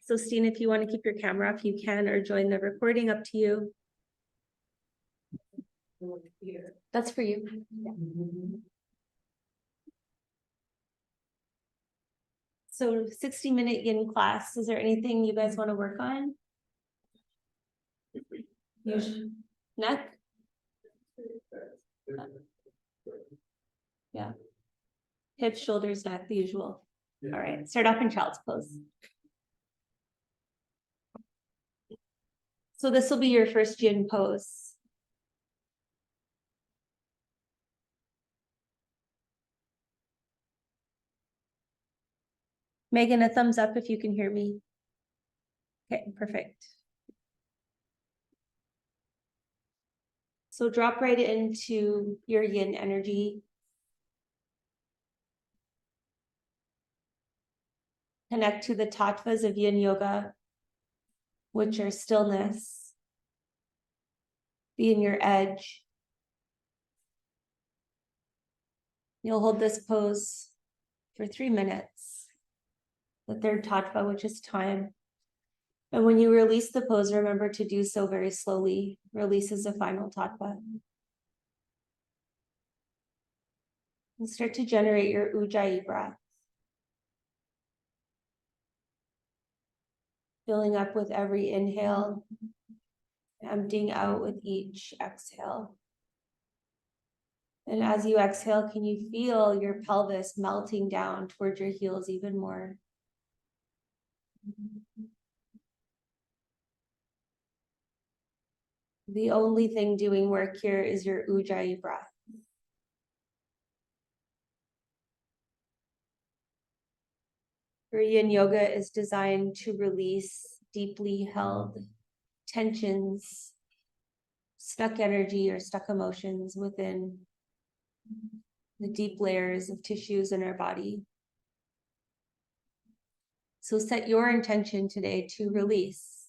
So Steen, if you want to keep your camera off, you can, or join the recording, up to you. That's for you. Yeah. So 60-minute yin class. Is there anything you guys want to work on? Neck? Yeah. Hips, shoulders, neck, the usual. All right, start off in child's pose. So this will be your first yin pose. Megan, a thumbs up if you can hear me. Okay, perfect. So drop right into your yin energy. Connect to the tattvas of Yin Yoga, which are stillness, be in your edge. You'll hold this pose for 3 minutes. The third tattva, which is time. And when you release the pose, remember to do so very slowly. Release is the final tattva. And start to generate your ujjayi breath. Filling up with every inhale, emptying out with each exhale. And as you exhale, can you feel your pelvis melting down towards your heels even more? The only thing doing work here is your ujjayi breath. Your Yin Yoga is designed to release deeply held tensions, stuck energy or stuck emotions within the deep layers of tissues in our body. So set your intention today to release.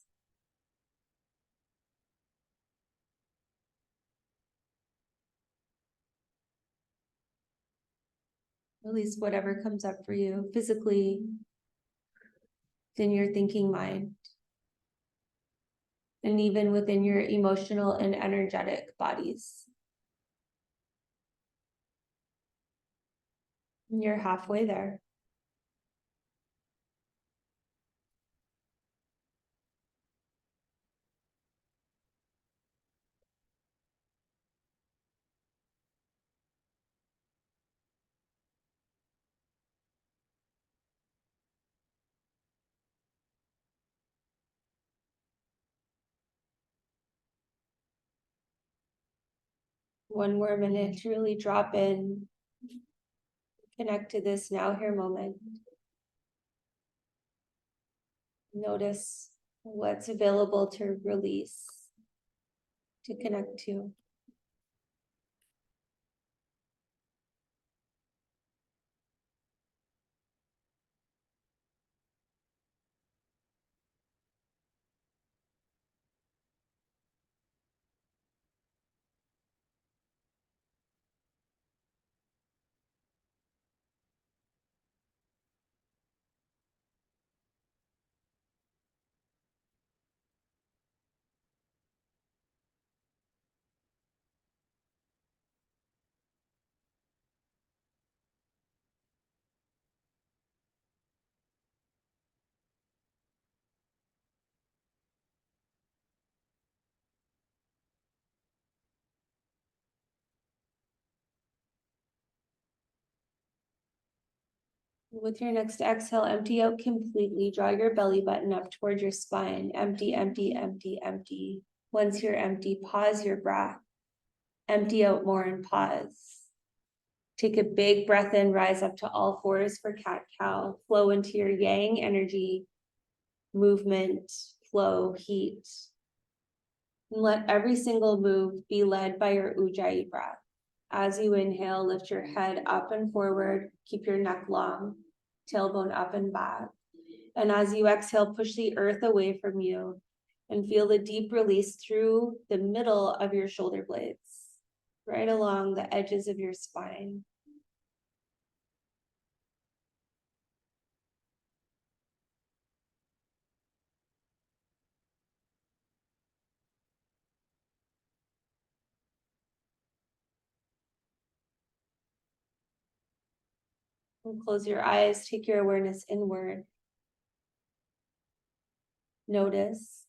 Release whatever comes up for you physically, in your thinking mind, and even within your emotional and energetic bodies. And you're halfway there. One more minute to really drop in, connect to this now here moment. Notice what's available to release, to connect to. With your next exhale, empty out completely. Draw your belly button up towards your spine. Empty, empty, empty, empty. Once you're empty, pause your breath. Empty out more and pause. Take a big breath in, rise up to all fours for cat-cow. Flow into your yang energy, movement, flow, heat. And let every single move be led by your ujjayi breath. As you inhale, lift your head up and forward. Keep your neck long, tailbone up and back. And as you exhale, push the earth away from you and feel the deep release through the middle of your shoulder blades, right along the edges of your spine. And close your eyes, take your awareness inward. Notice.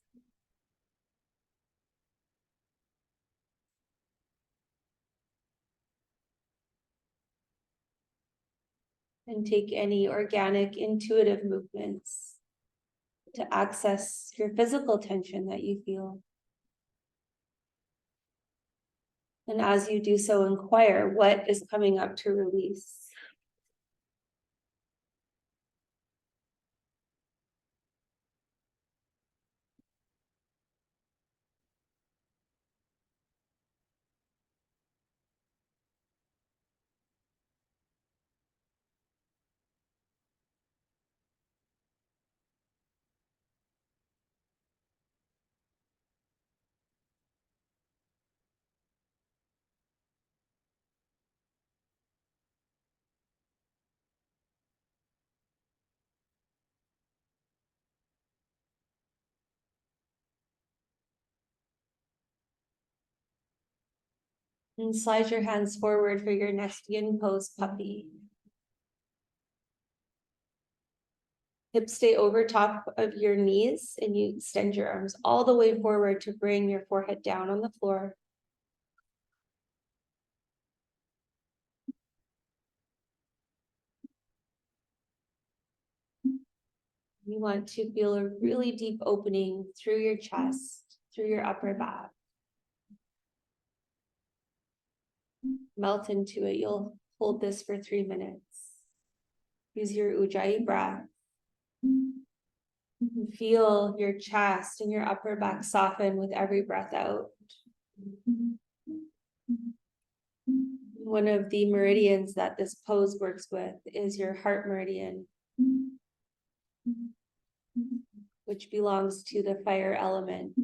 And take any organic, intuitive movements to access your physical tension that you feel. And as you do so, inquire what is coming up to release. And slide your hands forward for your next yin pose, puppy. Hips stay over top of your knees and you extend your arms all the way forward to bring your forehead down on the floor. You want to feel a really deep opening through your chest, through your upper back. Melt into it. You'll hold this for 3 minutes. Use your ujjayi breath. Feel your chest and your upper back soften with every breath out. One of the meridians that this pose works with is your heart meridian, which belongs to the fire element.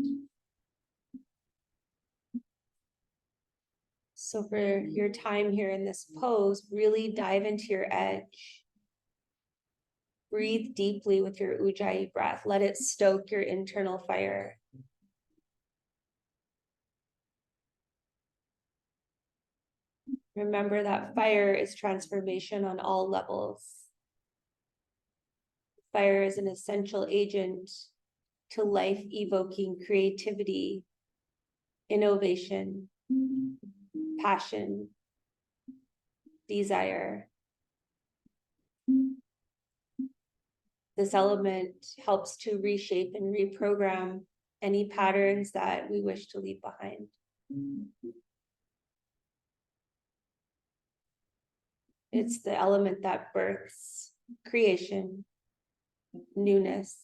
So for your time here in this pose, really dive into your edge. Breathe deeply with your ujjayi breath. Let it stoke your internal fire. Remember that fire is transformation on all levels. Fire is an essential agent to life-evoking creativity, innovation, passion, desire. This element helps to reshape and reprogram any patterns that we wish to leave behind. It's the element that births creation, newness.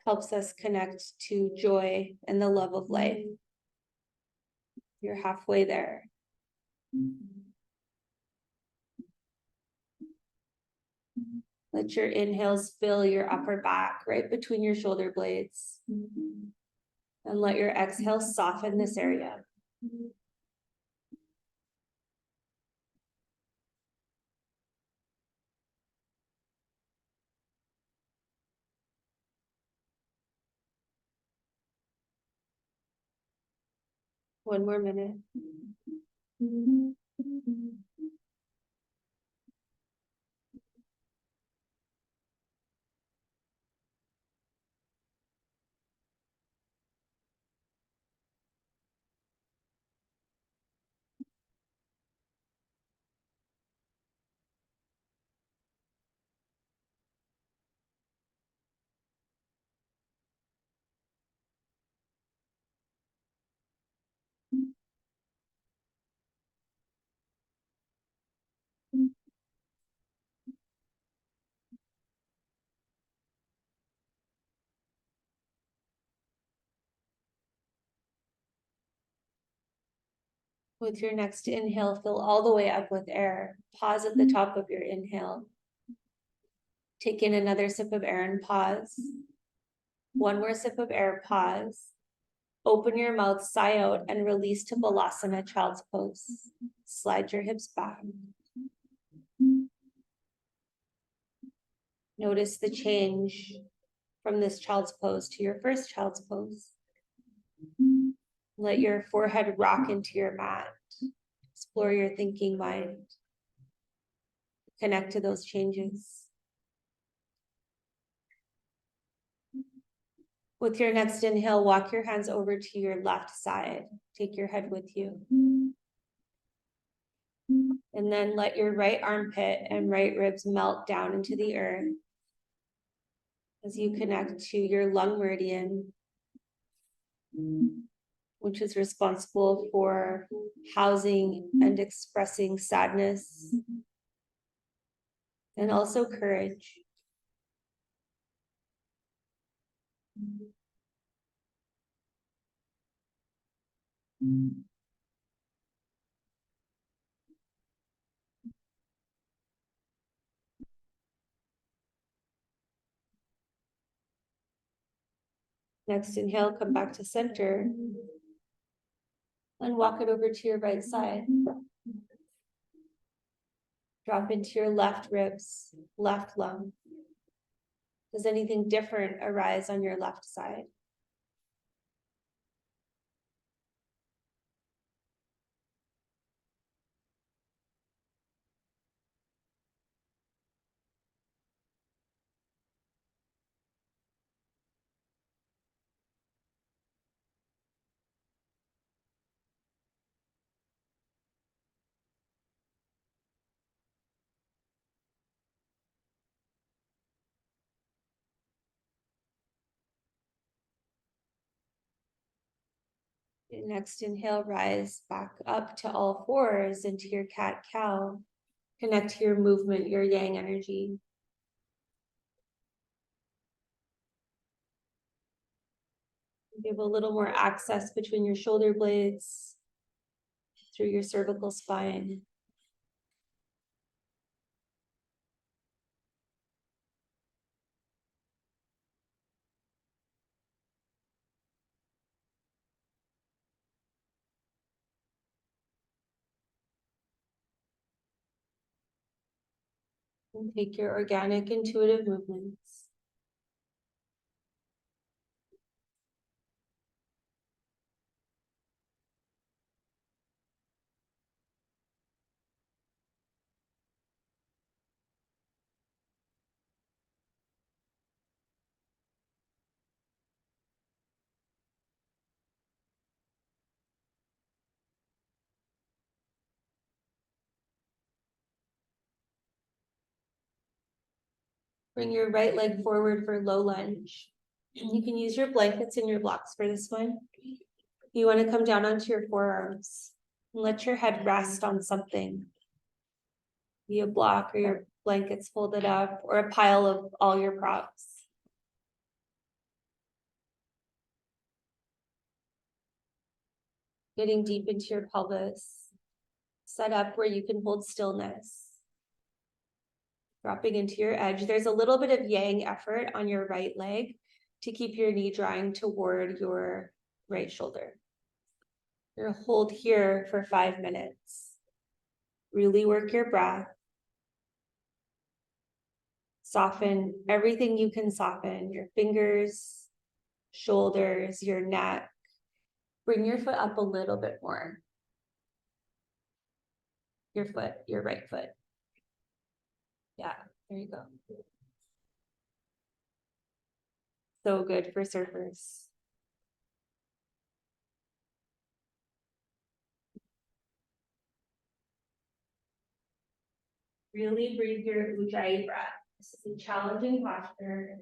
Helps us connect to joy and the love of life. You're halfway there. Let your inhales fill your upper back right between your shoulder blades. And let your exhales soften this area. One more minute. With your next inhale, fill all the way up with air. Pause at the top of your inhale. Take in another sip of air and pause. One more sip of air, pause. Open your mouth, sigh out, and release to Balasana, child's pose. Slide your hips back. Notice the change from this child's pose to your first child's pose. Let your forehead rock into your mat. Explore your thinking mind. Connect to those changes. With your next inhale, walk your hands over to your left side. Take your head with you. And then let your right armpit and right ribs melt down into the earth as you connect to your lung meridian, which is responsible for housing and expressing sadness and also courage. Next inhale, come back to center and walk it over to your right side. Drop into your left ribs, left lung. Does anything different arise on your left side? Next inhale, rise back up to all fours into your cat-cow. Connect to your movement, your yang energy. Give a little more access between your shoulder blades, through your cervical spine. And take your organic, intuitive movements. Bring your right leg forward for low lunge. You can use your blankets and your blocks for this one. You want to come down onto your forearms and let your head rest on something. Be a block or your blankets folded up or a pile of all your props. Getting deep into your pelvis. Set up where you can hold stillness. Dropping into your edge. There's a little bit of yang effort on your right leg to keep your knee drawing toward your right shoulder. You're gonna hold here for 5 minutes. Really work your breath. Soften everything you can soften, your fingers, shoulders, your neck. Bring your foot up a little bit more. Your foot, your right foot. Yeah, there you go. So good for surfers. Really breathe your ujjayi breath. This is a challenging posture.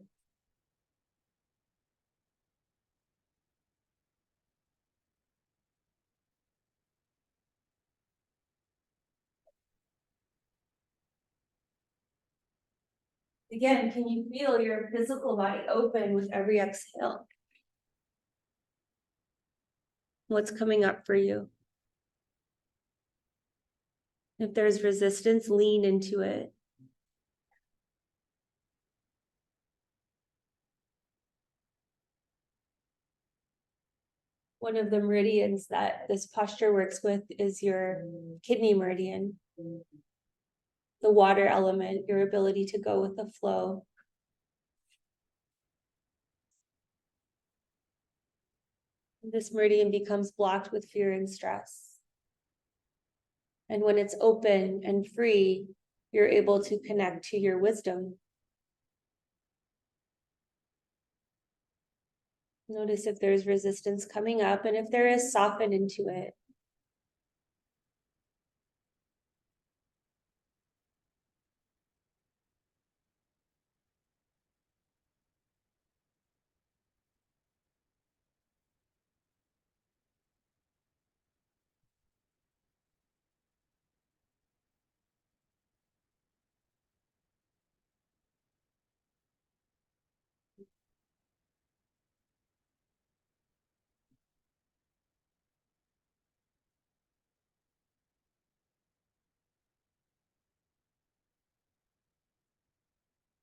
Again, can you feel your physical body open with every exhale? What's coming up for you? If there's resistance, lean into it. One of the meridians that this posture works with is your kidney meridian, the water element, your ability to go with the flow. This meridian becomes blocked with fear and stress. And when it's open and free, you're able to connect to your wisdom. Notice if there's resistance coming up, and if there is, soften into it.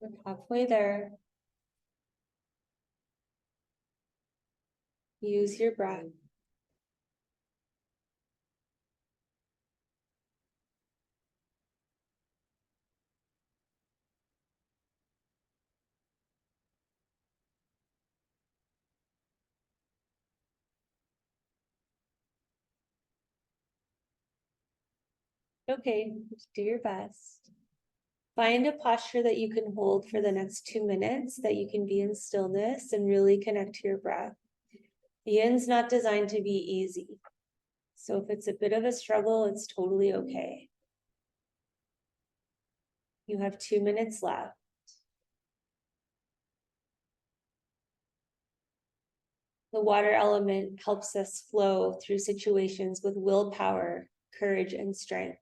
We're halfway there. Use your breath. Okay, do your best. Find a posture that you can hold for the next 2 minutes, that you can be in stillness and really connect to your breath. Yin's not designed to be easy. So if it's a bit of a struggle, it's totally okay. You have 2 minutes left. The water element helps us flow through situations with willpower, courage, and strength.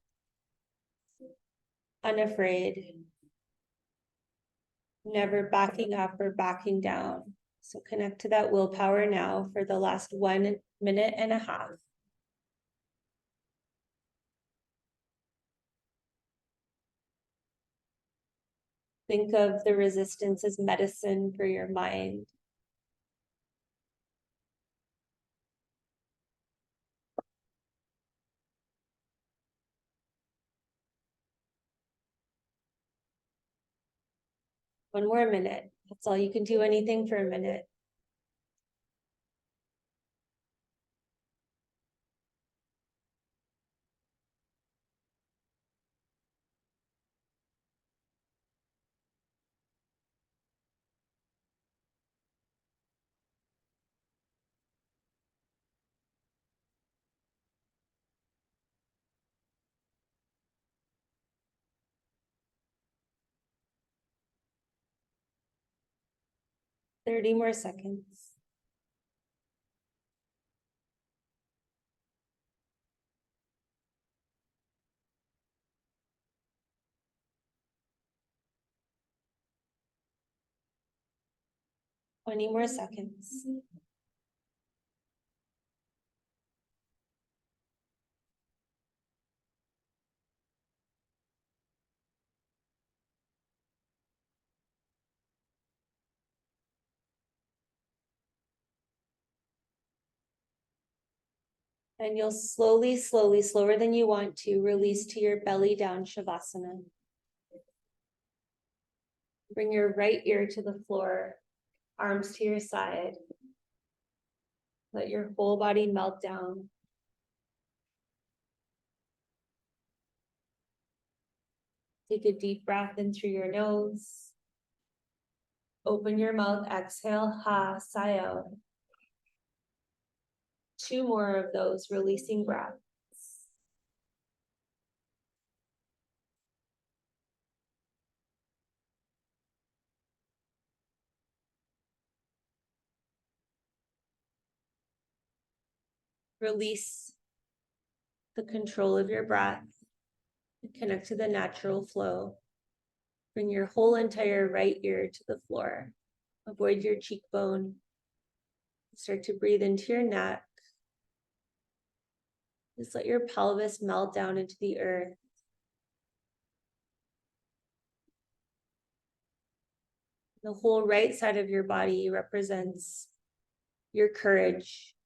Unafraid, never backing up or backing down. So connect to that willpower now for the last 1.5 minutes. Think of the resistance as medicine for your mind. One more minute. That's all you can do, anything for a minute. Thirty more seconds. Twenty more seconds. And you'll slowly, slower than you want to, release to your belly down Shavasana. Bring your right ear to the floor, arms to your side. Let your whole body melt down. Take a deep breath in through your nose. Open your mouth, exhale, ha, sigh out. 2 more of those, releasing breaths. Release the control of your breath. Connect to the natural flow. Bring your whole entire right ear to the floor. Avoid your cheekbone. Start to breathe into your neck. Just let your pelvis melt down into the earth. The whole right side of your body represents your courage,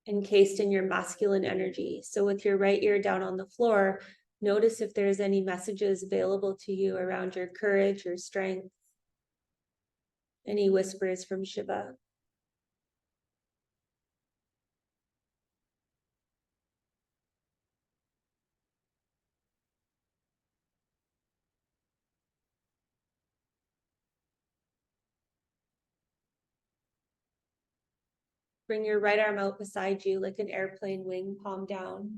encased in your masculine energy. So with your right ear down on the floor, notice if there's any messages available to you around your courage or strength. Any whispers from Shiva. Bring your right arm out beside you like an airplane wing, palm down.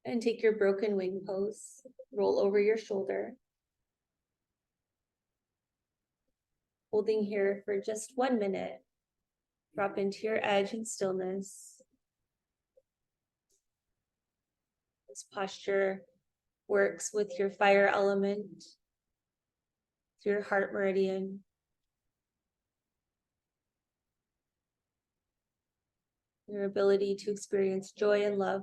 And take your broken wing pose. Roll over your shoulder. Holding here for just 1 minute. Drop into your edge and stillness. This posture works with your fire element, your heart meridian. Your ability to experience joy and love.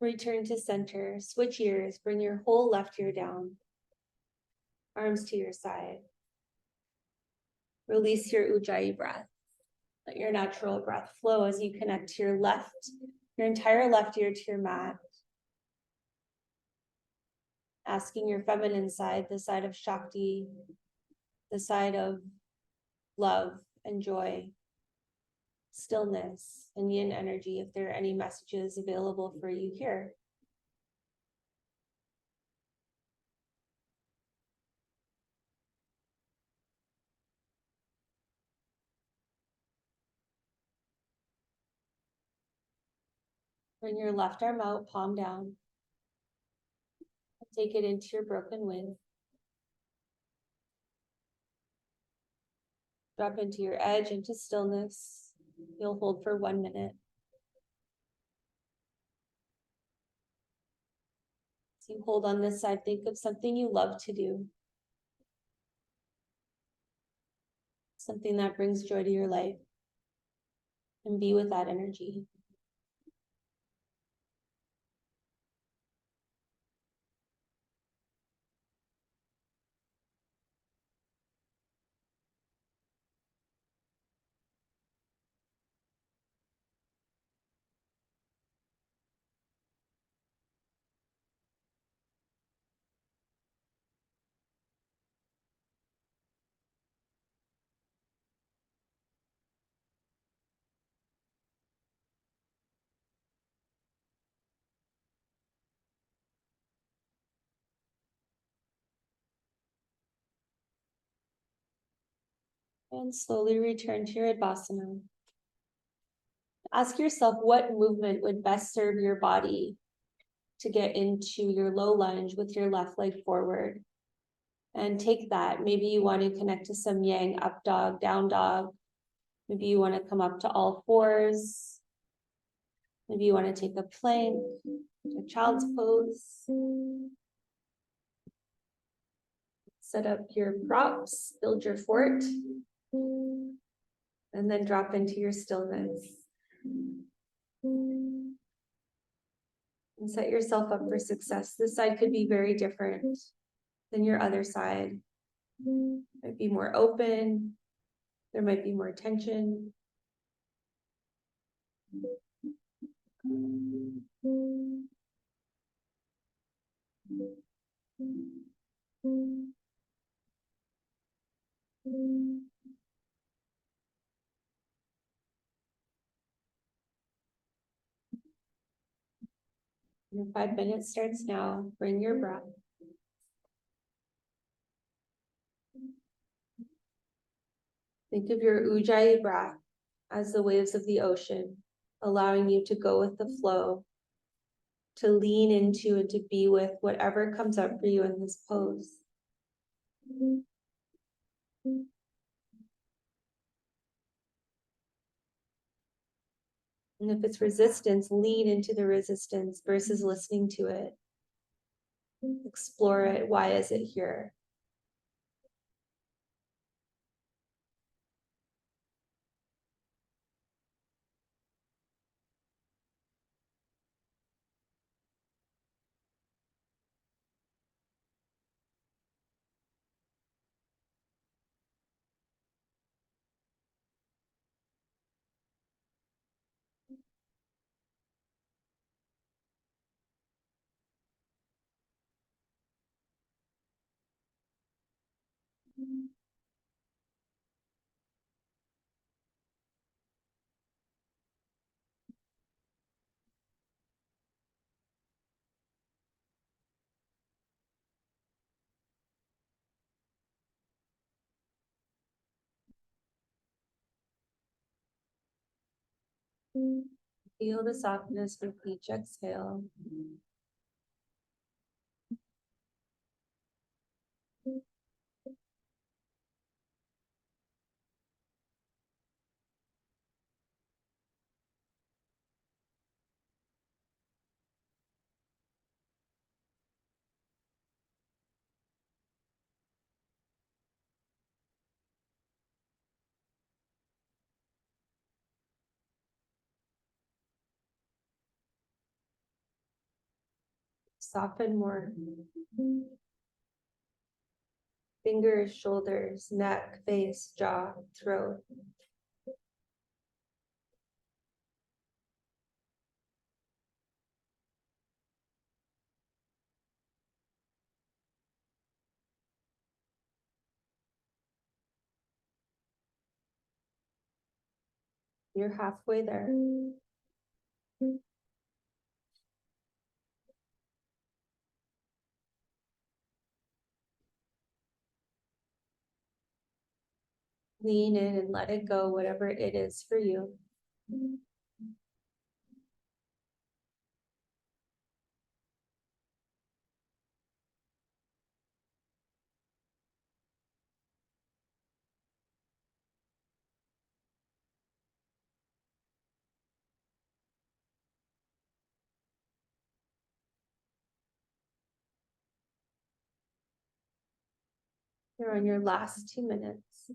Return to center, switch ears, bring your whole left ear down. Arms to your side. Release your Ujjayi breath. Let your natural breath flow as you connect to your left, your entire left ear to your mat. Asking your feminine side, the side of Shakti, the side of love and joy, stillness and yin energy, if there are any messages available for you here. Bring your left arm out, palm down. Take it into your broken wing. Drop into your edge, into stillness. You'll hold for 1 minute. So you hold on this side, think of something you love to do. Something that brings joy to your life. And be with that energy. And slowly return to your Advasana. Ask yourself what movement would best serve your body to get into your low lunge with your left leg forward. And take that. Maybe you want to connect to some yang, up dog, down dog. Maybe you want to come up to all fours. Maybe you want to take a plank, a child's pose. Set up your props, build your fort, and then drop into your stillness. And set yourself up for success. This side could be very different than your other side. Might be more open. There might be more tension. Your 5 minutes starts now. Bring your breath. Think of your Ujjayi breath as the waves of the ocean, allowing you to go with the flow, to lean into and to be with whatever comes up for you in this pose. And if it's resistance, lean into the resistance versus listening to it. Explore it. Why is it here? Feel the softness with each exhale. Soften more. Fingers, shoulders, neck, face, jaw, throat. You're halfway there. Lean in and let it go, whatever it is for you. You're on your last 2 minutes.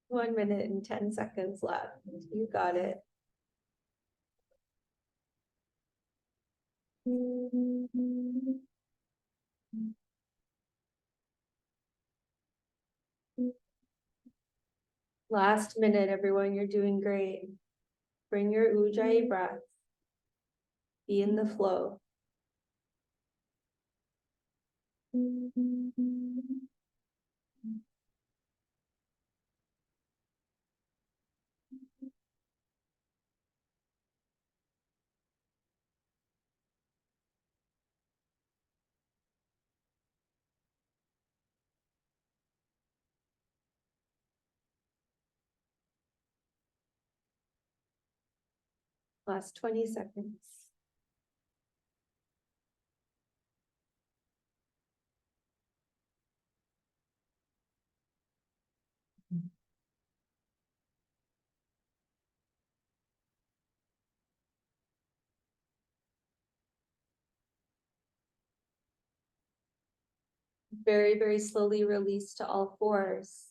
One minute and 10 seconds left. You got it. Last minute, everyone. You're doing great. Bring your ujjayi breath. Be in the flow. Last 20 seconds. Very, very slowly release to all fours.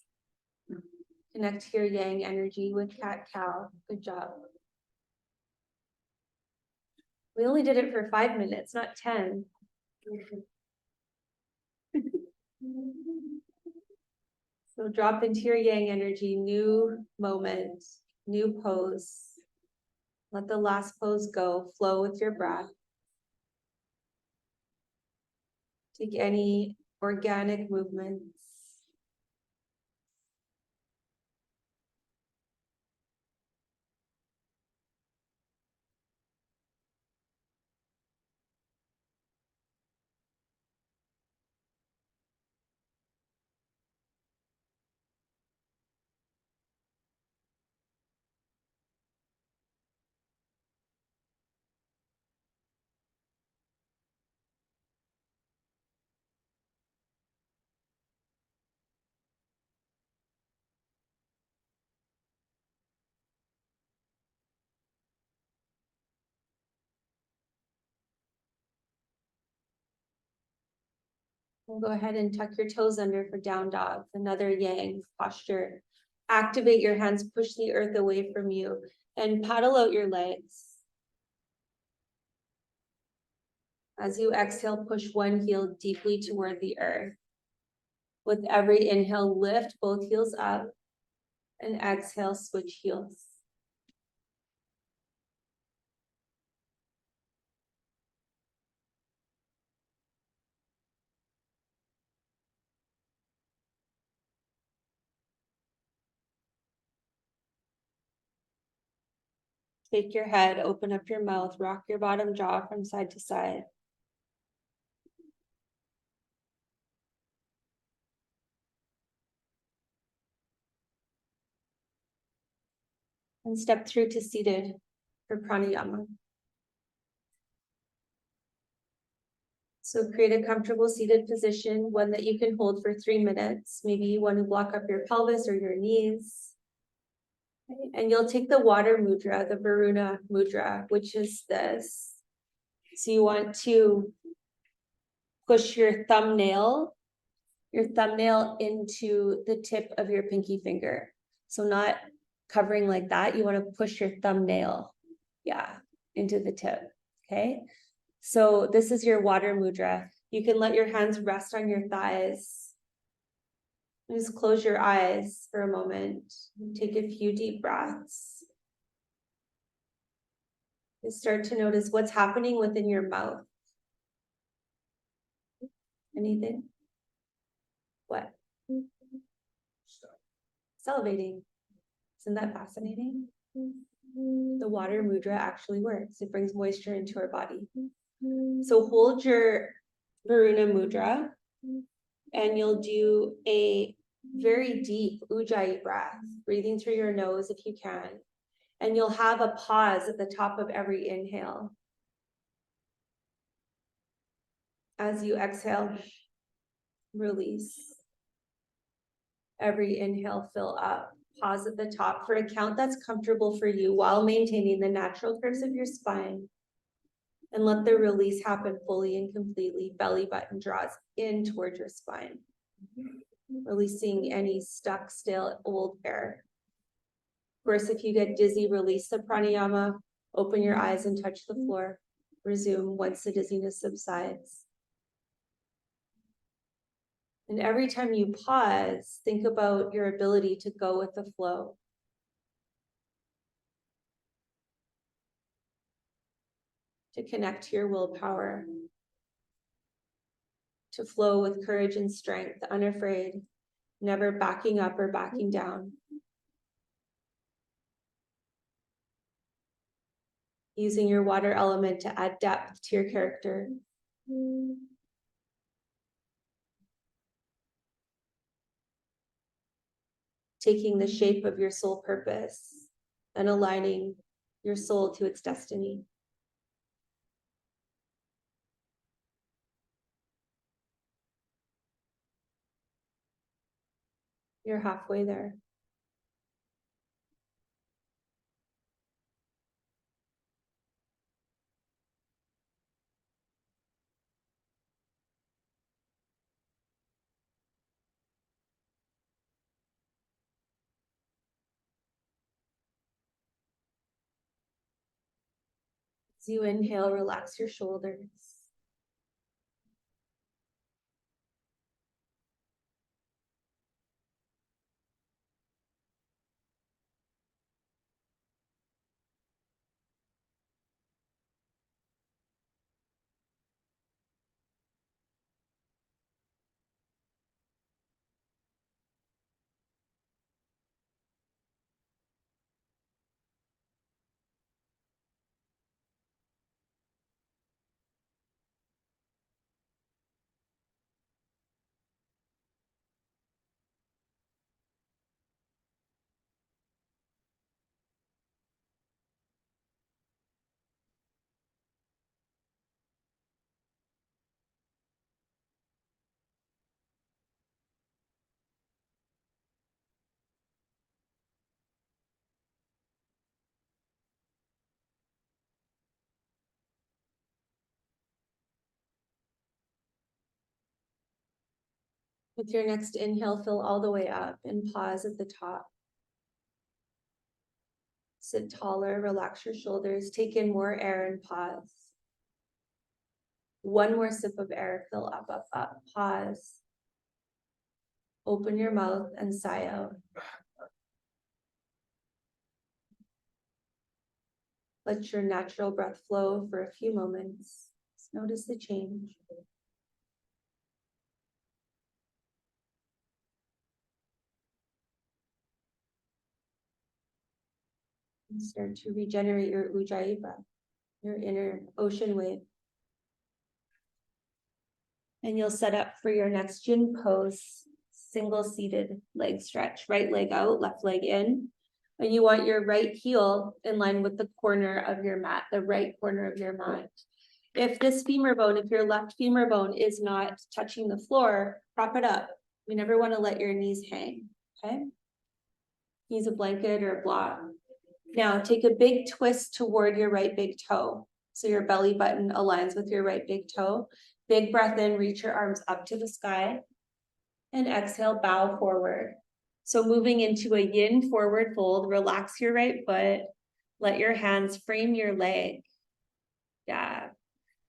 Connect to your yang energy with cat-cow. Good job. We only did it for 5 minutes, not 10. So drop into your yang energy, new moment, new pose. Let the last pose go, flow with your breath. Take any organic movements. And go ahead and tuck your toes under for down dog, another yang posture. Activate your hands, push the earth away from you, and paddle out your legs. As you exhale, push one heel deeply toward the earth. With every inhale, lift both heels up, and exhale, switch heels. Take your head, open up your mouth, rock your bottom jaw from side to side. And step through to seated for pranayama. So create a comfortable seated position, one that you can hold for 3 minutes. Maybe you want to block up your pelvis or your knees. And you'll take the water mudra, the Varuna mudra, which is this. So you want to push your thumbnail into the tip of your pinky finger. So not covering like that. You want to push your thumbnail, into the tip. Okay. So this is your water mudra. You can let your hands rest on your thighs. Just close your eyes for a moment. Take a few deep breaths. You start to notice what's happening within your mouth. Anything? What? Salivating. Isn't that fascinating? The water mudra actually works. It brings moisture into our body. So hold your Varuna mudra and you'll do a very deep Ujjayi breath, breathing through your nose if you can. And you'll have a pause at the top of every inhale. As you exhale, release. Every inhale, fill up. Pause at the top for a count that's comfortable for you while maintaining the natural curves of your spine. And let the release happen fully and completely. Belly button draws in towards your spine. Releasing any stuck, stale, old air. Of course, if you get dizzy, release the pranayama. Open your eyes and touch the floor. Resume once the dizziness subsides. And every time you pause, think about your ability to go with the flow. To connect to your willpower. To flow with courage and strength, unafraid, never backing up or backing down. Using your water element to add depth to your character. Taking the shape of your soul purpose and aligning your soul to its destiny. You're halfway there. As you inhale, relax your shoulders. With your next inhale, fill all the way up and pause at the top. Sit taller, relax your shoulders, take in more air and pause. One more sip of air, fill up, up, up, pause. Open your mouth and sigh out. Let your natural breath flow for a few moments. Just notice the change. And start to regenerate your ujjayi breath, your inner ocean wave. And you'll set up for your next yin pose, single seated leg stretch, right leg out, left leg in. And you want your right heel in line with the corner of your mat, the right corner of your mat. If this femur bone, if your left femur bone is not touching the floor, prop it up. You never want to let your knees hang, okay? Use a blanket or a block. Now take a big twist toward your right big toe. So your belly button aligns with your right big toe. Big breath in, reach your arms up to the sky. And exhale, bow forward. So moving into a yin forward fold, relax your right foot. Let your hands frame your leg. Yeah.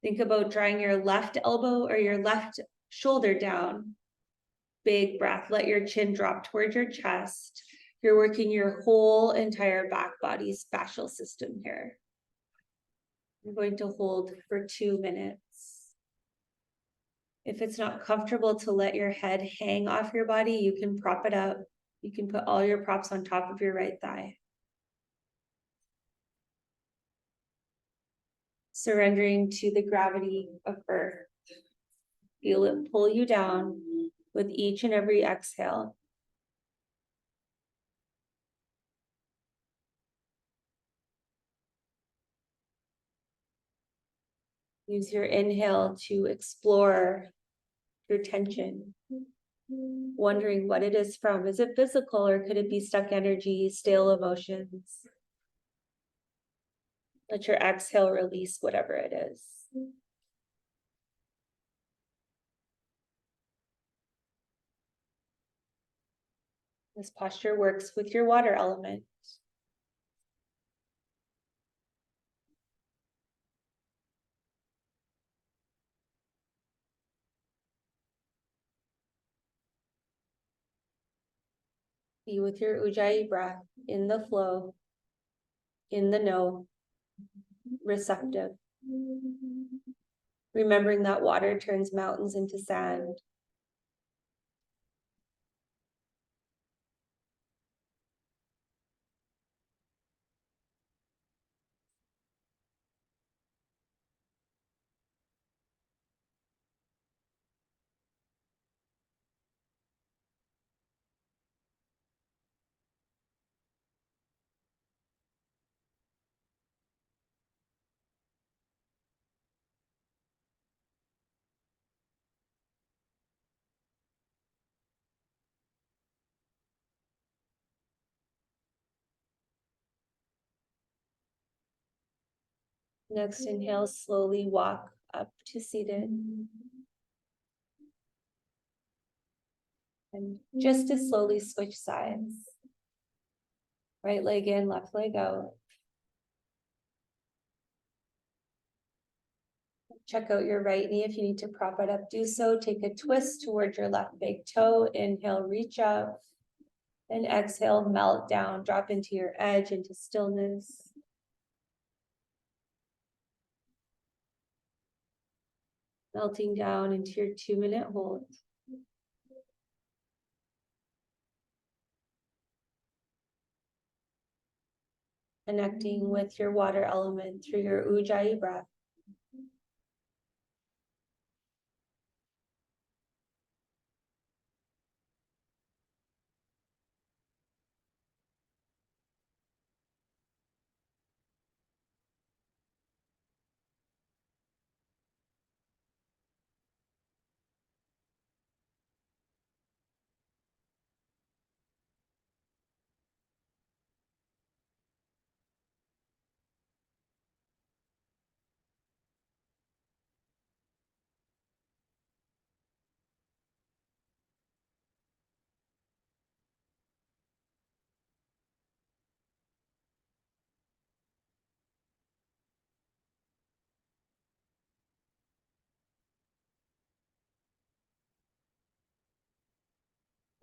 Think about drawing your left elbow or your left shoulder down. Big breath. Let your chin drop towards your chest. You're working your whole entire back body's fascial system here. I'm going to hold for 2 minutes. If it's not comfortable to let your head hang off your body, you can prop it up. You can put all your props on top of your right thigh. Surrendering to the gravity of earth. Feel it pull you down with each and every exhale. Use your inhale to explore your tension, wondering what it is from. Is it physical or could it be stuck energy, stale emotions? Let your exhale release whatever it is. This posture works with your water element. Be with your ujjayi breath in the flow, in the know, receptive. Remembering that water turns mountains into sand. Next inhale, slowly walk up to seated. And just to slowly switch sides. Right leg in, left leg out. Check out your right knee. If you need to prop it up, do so. Take a twist towards your left big toe. Inhale, reach up. And exhale, melt down. Drop into your edge, into stillness. Melting down into your 2-minute hold. Connecting with your water element through your ujjayi breath.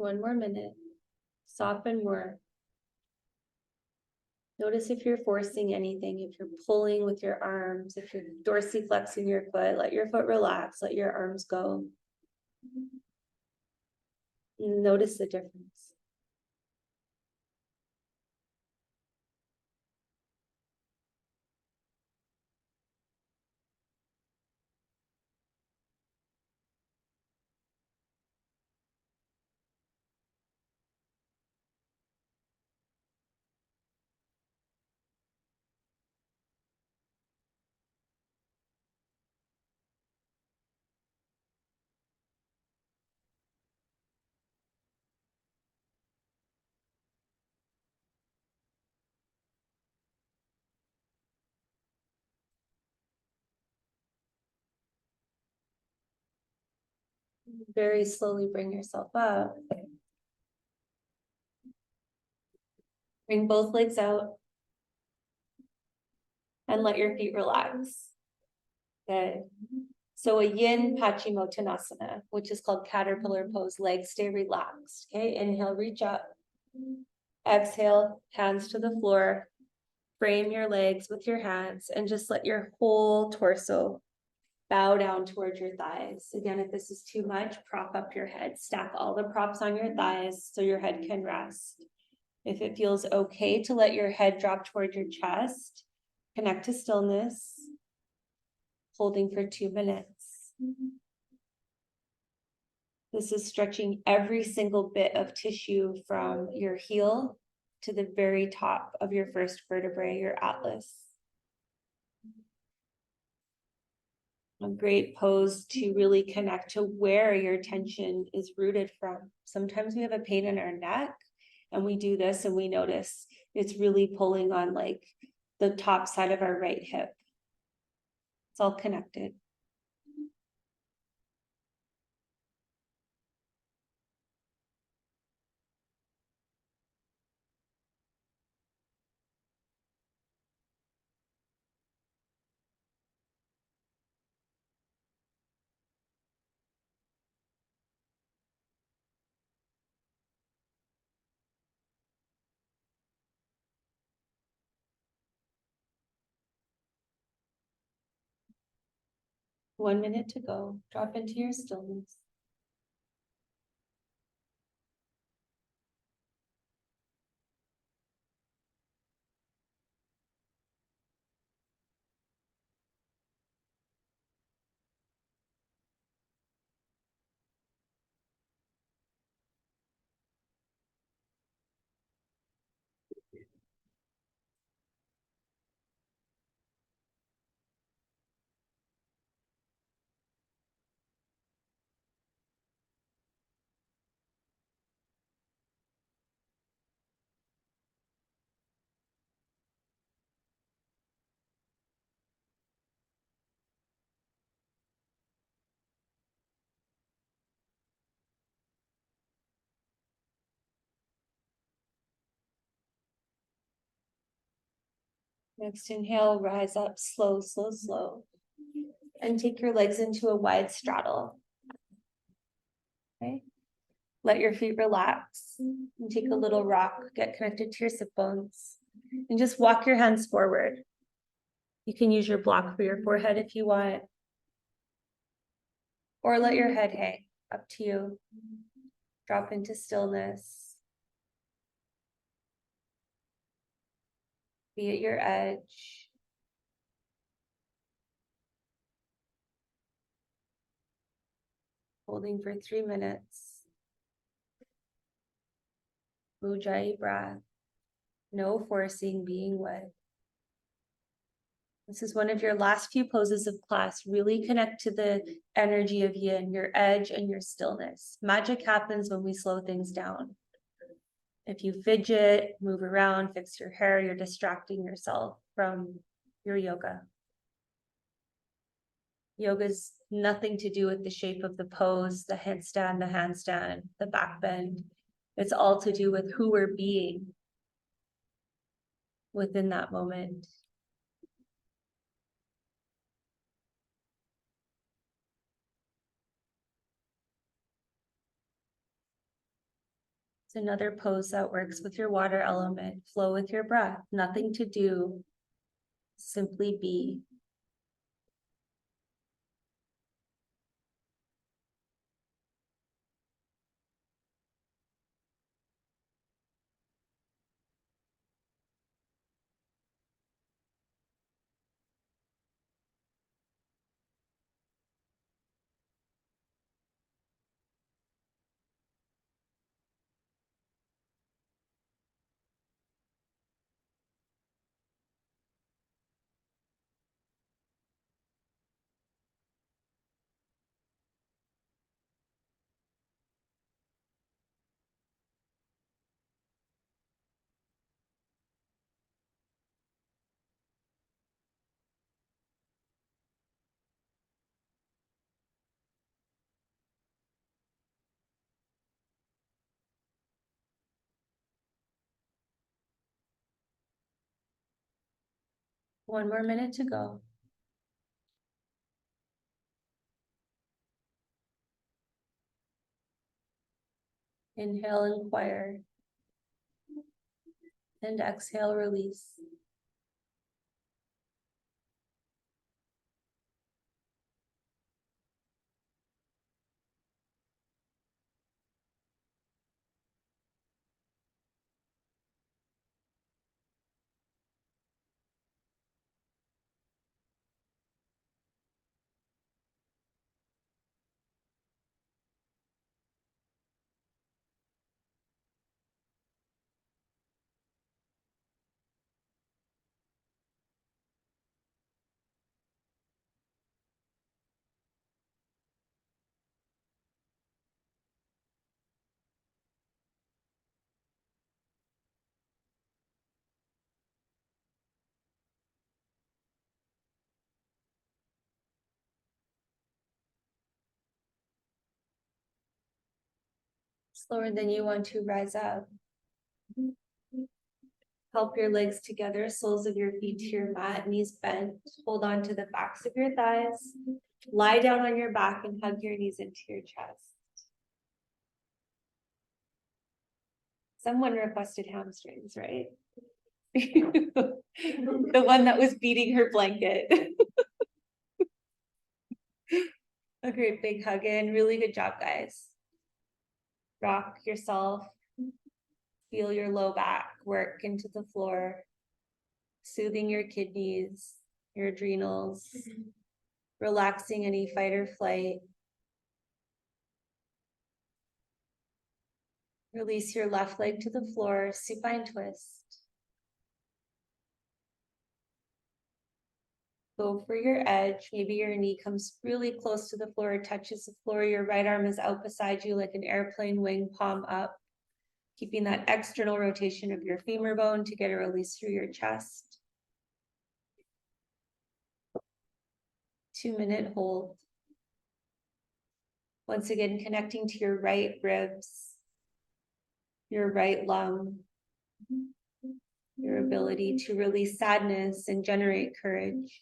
One more minute. Soften more. Notice if you're forcing anything, if you're pulling with your arms, if you're dorsiflexing your foot, let your foot relax, let your arms go. Notice the difference. Very slowly bring yourself up. Bring both legs out. And let your feet relax. Good. So a yin paschimottanasana, which is called caterpillar pose, legs stay relaxed. Okay, inhale, reach up. Exhale, hands to the floor. Frame your legs with your hands and just let your whole torso bow down towards your thighs. Again, if this is too much, prop up your head. Stack all the props on your thighs so your head can rest. If it feels okay to let your head drop toward your chest, connect to stillness, holding for 2 minutes. This is stretching every single bit of tissue from your heel to the very top of your first vertebrae, your atlas. A great pose to really connect to where your tension is rooted from. Sometimes we have a pain in our neck and we do this and we notice it's really pulling on like the top side of our right hip. It's all connected. One minute to go. Drop into your stillness. Next inhale, rise up, slow, slow, slow. And take your legs into a wide straddle. Okay. Let your feet relax and take a little rock, get connected to your sit bones, and just walk your hands forward. You can use your block for your forehead if you want, or let your head hang, up to you. Drop into stillness. Be at your edge. Holding for 3 minutes. Ujjayi breath. No forcing, being with. This is one of your last few poses of class. Really connect to the energy of yin, your edge and your stillness. Magic happens when we slow things down. If you fidget, move around, fix your hair, you're distracting yourself from your yoga. Yoga's nothing to do with the shape of the pose, the handstand, the back bend. It's all to do with who we're being within that moment. It's another pose that works with your water element. Flow with your breath. Nothing to do. Simply be. One more minute to go. Inhale, inquire. And exhale, release. Slower than you want to rise up. Help your legs together, soles of your feet to your mat, knees bent. Hold on to the backs of your thighs. Lie down on your back and hug your knees into your chest. Someone requested hamstrings, right? The one that was beating her blanket. A great big hug in. Really good job, guys. Rock yourself. Feel your low back work into the floor, soothing your kidneys, your adrenals, relaxing any fight or flight. Release your left leg to the floor, supine twist. Go for your edge. Maybe your knee comes really close to the floor, touches the floor. Your right arm is out beside you like an airplane wing, palm up, keeping that external rotation of your femur bone to get a release through your chest. 2-minute hold. Once again, connecting to your right ribs, your right lung, your ability to release sadness and generate courage.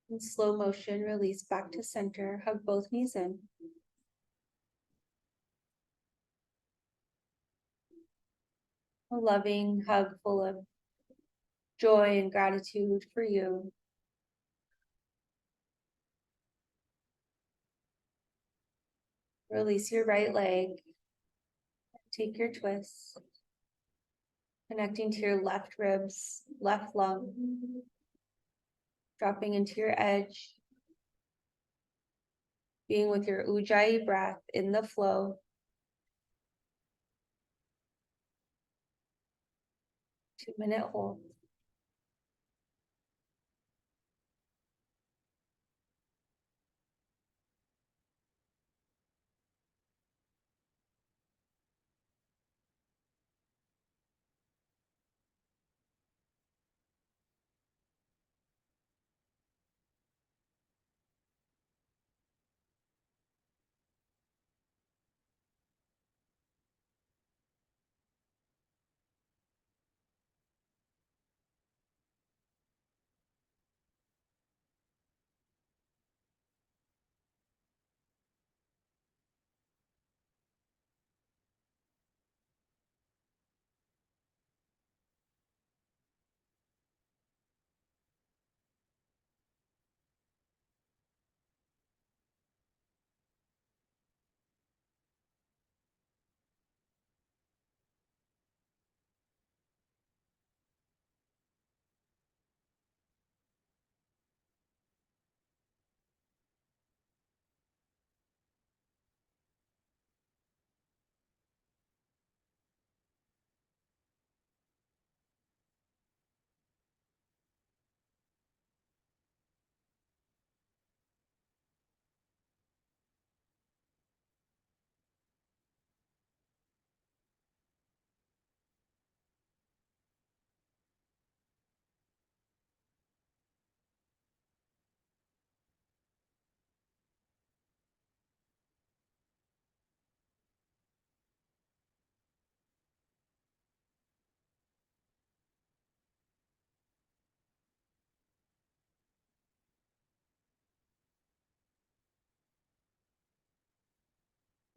In slow motion, release back to center, hug both knees in. A loving hug full of joy and gratitude for you. Release your right leg. Take your twist. Connecting to your left ribs, left lung. Dropping into your edge. Being with your Ujjayi breath in the flow. 2-minute hold.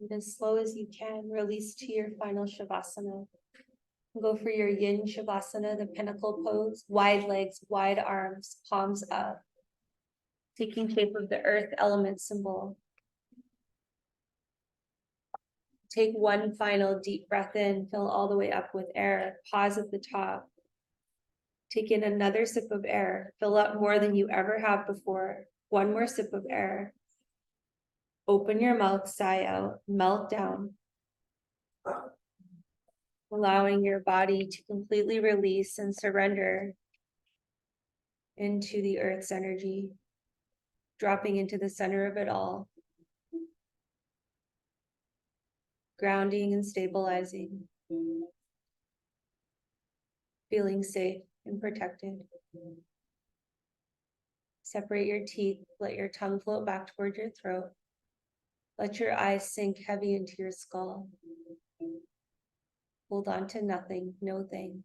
And as slow as you can, release to your final Shavasana. Go for your Yin Shavasana, the pinnacle pose. Wide legs, wide arms, palms up. Taking shape of the earth element symbol. Take one final deep breath in, fill all the way up with air. Pause at the top. Take in another sip of air. Fill up more than you ever have before. One more sip of air. Open your mouth, sigh out, melt down. Allowing your body to completely release and surrender into the earth's energy, dropping into the center of it all, grounding and stabilizing, feeling safe and protected. Separate your teeth, let your tongue float back toward your throat. Let your eyes sink heavy into your skull. Hold on to nothing, no thing.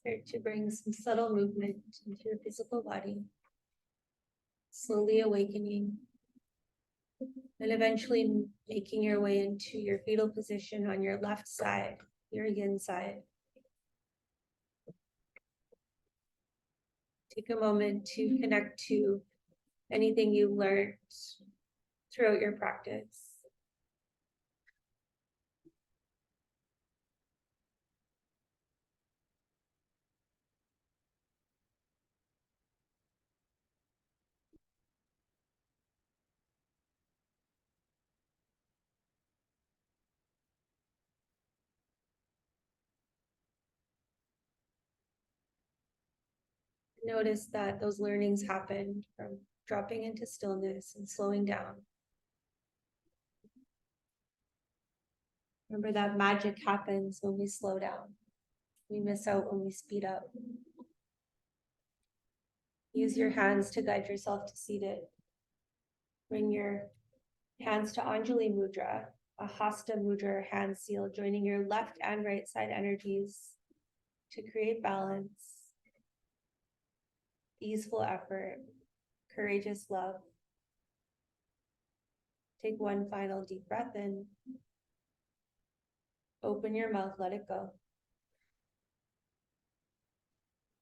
Start to bring some subtle movement into your physical body, slowly awakening, and eventually making your way into your fetal position on your left side, your yin side. Take a moment to connect to anything you learned throughout your practice. Notice that those learnings happened from dropping into stillness and slowing down. Remember that magic happens when we slow down. We miss out when we speed up. Use your hands to guide yourself to seated. Bring your hands to Anjali Mudra, a Hasta Mudra hand seal, joining your left and right side energies to create balance, easeful effort, courageous love. Take one final deep breath in. Open your mouth, let it go.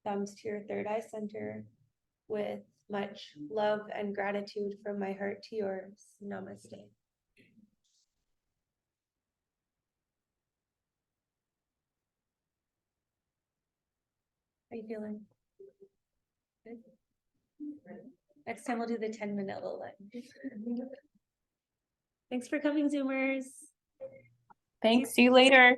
Thumbs to your third eye center with much love and gratitude from my heart to yours. Namaste. How are you feeling? Good. Next time we'll do the 10-minute little lunge. Thanks for coming, Zoomers. Thanks. See you later.